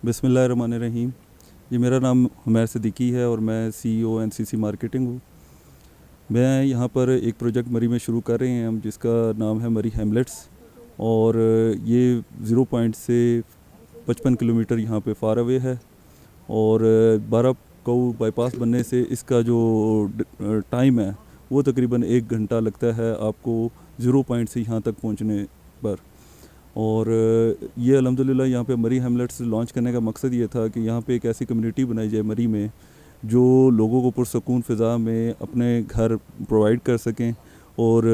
बिस्मिल्लाहिर्रहमानिर्रहीम। जी, मेरा नाम हुमैर सिद्दीकी है और मैं CEO एनसीसी मार्केटिंग हूँ। मैं यहाँ पर एक प्रोजेक्ट मरी में शुरू कर रहे हैं हम, जिसका नाम है मरी हैमलेट्स। और ये 0 पॉइंट से 55 किलोमीटर यहाँ पे फार अवे है। और 12 कऊ बाईपास बनने से इसका जो टाइम है वो तकरीबन 1 घंटा लगता है आपको 0 पॉइंट से यहाँ तक पहुँचने पर। और ये अल्हम्दुलिल्लाह यहाँ पे मरी हैमलेट्स लॉन्च करने का मकसद ये था कि यहाँ पे एक ऐसी कम्युनिटी बनाई जाए मरी में, जो लोगों को पुरसकून फ़िज़ा में अपने घर प्रोवाइड कर सकें। और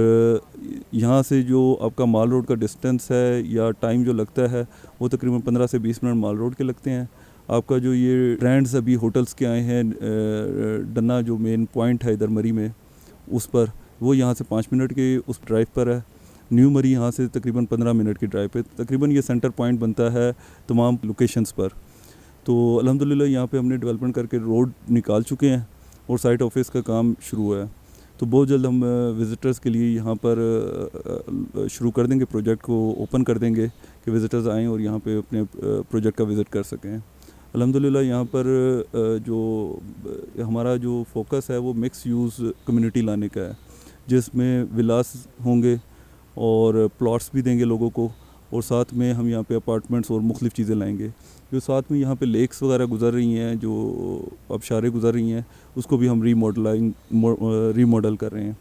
यहाँ से जो आपका माल रोड का डिस्टेंस है या टाइम जो लगता है वो तकरीबन 15 से 20 मिनट माल रोड के लगते हैं। आपका जो ये ट्रेंड्स अभी होटल्स के आए हैं, डन्ना जो मेन पॉइंट है इधर मरी में, उस पर वो यहाँ से 5 मिनट के उस ड्राइव पर है। न्यू मरी यहाँ से तकरीबन 15 मिनट की ड्राइव पे तकरीबन ये सेंटर पॉइंट बनता है तमाम लोकेशंस पर। तो अल्हम्दुलिल्लाह यहाँ पे हमने डेवलपमेंट करके रोड निकाल चुके हैं और साइट ऑफिस का काम शुरू है। तो बहुत जल्द हम विज़िटर्स के लिए यहाँ पर शुरू कर देंगे, प्रोजेक्ट को ओपन कर देंगे कि विज़िटर्स आएँ और यहाँ पे अपने प्रोजेक्ट का विज़िट कर सकें। अल्हम्दुलिल्लाह यहाँ पर जो हमारा जो फोकस है वो मिक्स यूज़ कम्युनिटी लाने का है, जिसमें विलास होंगे और प्लॉट्स भी देंगे लोगों को, और साथ में हम यहाँ पे अपार्टमेंट्स और मुख्तलिफ़ चीज़ें लाएंगे। जो साथ में यहाँ पे लेक्स वगैरह गुजर रही हैं, जो आबशारें गुजर रही हैं, उसको भी हम रीमॉडल कर रहे हैं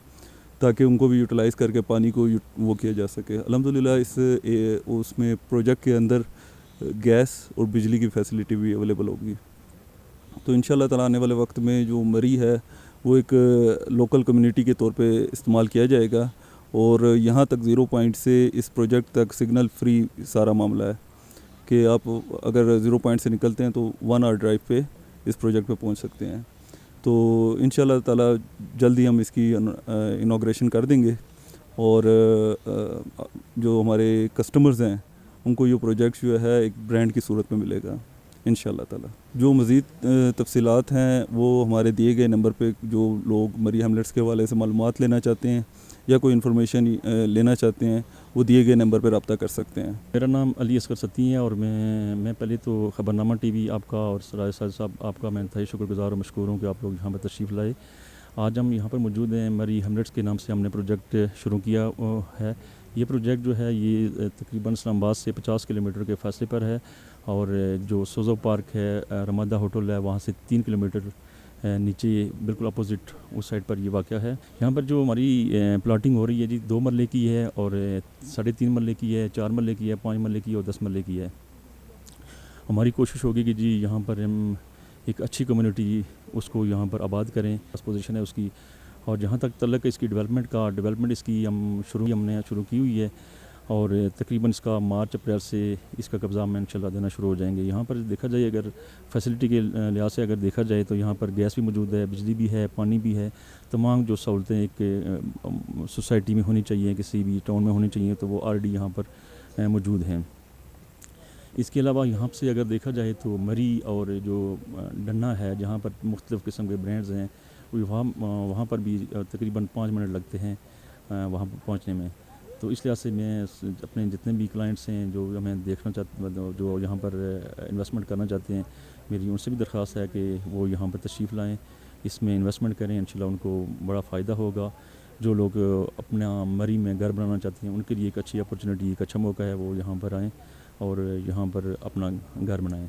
ताकि उनको भी यूटिलाइज़ करके पानी को वो किया जा सके। अल्हम्दुलिल्लाह उसमें प्रोजेक्ट के अंदर गैस और बिजली की फैसिलिटी भी अवेलेबल होगी। तो इंशाल्लाह ताला आने वाले वक्त में जो मरी है वो एक लोकल कम्युनिटी के तौर पे इस्तेमाल किया जाएगा। और यहाँ तक 0 पॉइंट से इस प्रोजेक्ट तक सिग्नल फ्री सारा मामला है कि आप अगर 0 पॉइंट से निकलते हैं तो 1 आवर ड्राइव पे इस प्रोजेक्ट पे पहुँच सकते हैं। तो इंशाल्लाह ताला जल्द ही हम इसकी इनॉग्रेशन कर देंगे और जो हमारे कस्टमर्स हैं उनको ये प्रोजेक्ट जो है एक ब्रांड की सूरत में मिलेगा इंशाल्लाह ताला। जो मज़ीद तफसीलात हैं वो हमारे दिए गए नंबर पे, जो लोग मरी हैमलेट्स के हवाले से मालूमात लेना चाहते हैं या कोई इन्फॉर्मेशन लेना चाहते हैं, वो दिए गए नंबर पर रब्ता कर सकते हैं। मेरा नाम अली असगर सत्ती है और मैं पहले तो ख़बरनामा टीवी आपका और सराय साहब आपका मैं इंतहाई शुक्रगुज़ार और मशकूर हूँ कि आप लोग यहाँ पर तशरीफ़ लाए। आज हम यहाँ पर मौजूद हैं। मरी हैमलेट्स के नाम से हमने प्रोजेक्ट शुरू किया है। ये प्रोजेक्ट जो है ये तकरीबन इस्लामाबाद से 50 किलोमीटर के फासले पर है। और जो सोज़ो पार्क है, रमादा होटल है, वहाँ से 3 किलोमीटर नीचे बिल्कुल अपोजिट उस साइड पर ये वाक़या है। यहाँ पर जो हमारी प्लाटिंग हो रही है जी 2 मरले की है और 3.5 मरले की है, 4 मरले की है, 5 मरले की और 10 मरले की है। हमारी कोशिश होगी कि जी यहाँ पर हम एक अच्छी कम्युनिटी उसको यहाँ पर आबाद करें, पोजीशन है उसकी। और जहाँ तक तल्लक इसकी डेवलपमेंट इसकी हमने शुरू की हुई है और तकरीबन इसका मार्च अप्रैल से इसका कब्ज़ा हम इंशाल्लाह देना शुरू हो जाएंगे। यहाँ पर देखा जाए, अगर फैसिलिटी के लिहाज से अगर देखा जाए तो यहाँ पर गैस भी मौजूद है, बिजली भी है, पानी भी है। तमाम जो सहूलतें एक सोसाइटी में होनी चाहिए, किसी भी टाउन में होनी चाहिए, तो वो ऑलरेडी यहाँ पर मौजूद हैं। इसके अलावा यहाँ से अगर देखा जाए तो मरी और जो डन्ना है, जहाँ पर मुख्तलिफ़ किस्म के ब्रांड्स हैं, वहाँ पर भी तकरीबन 5 मिनट लगते हैं वहाँ पर पहुँचने में। तो इस लिहाज से मैं अपने जितने भी क्लाइंट्स हैं जो हमें देखना चाहते, जो यहाँ पर इन्वेस्टमेंट करना चाहते हैं, मेरी उनसे भी दरख्वास्त है कि वो यहाँ पर तशरीफ़ लाएँ, इसमें इन्वेस्टमेंट करें। इंशाल्लाह उनको बड़ा फ़ायदा होगा। जो लोग अपना मरी में घर बनाना चाहते हैं उनके लिए एक अच्छी अपॉर्चुनिटी, एक अच्छा मौका है, वो यहाँ पर आएँ और यहाँ पर अपना घर बनाएँ।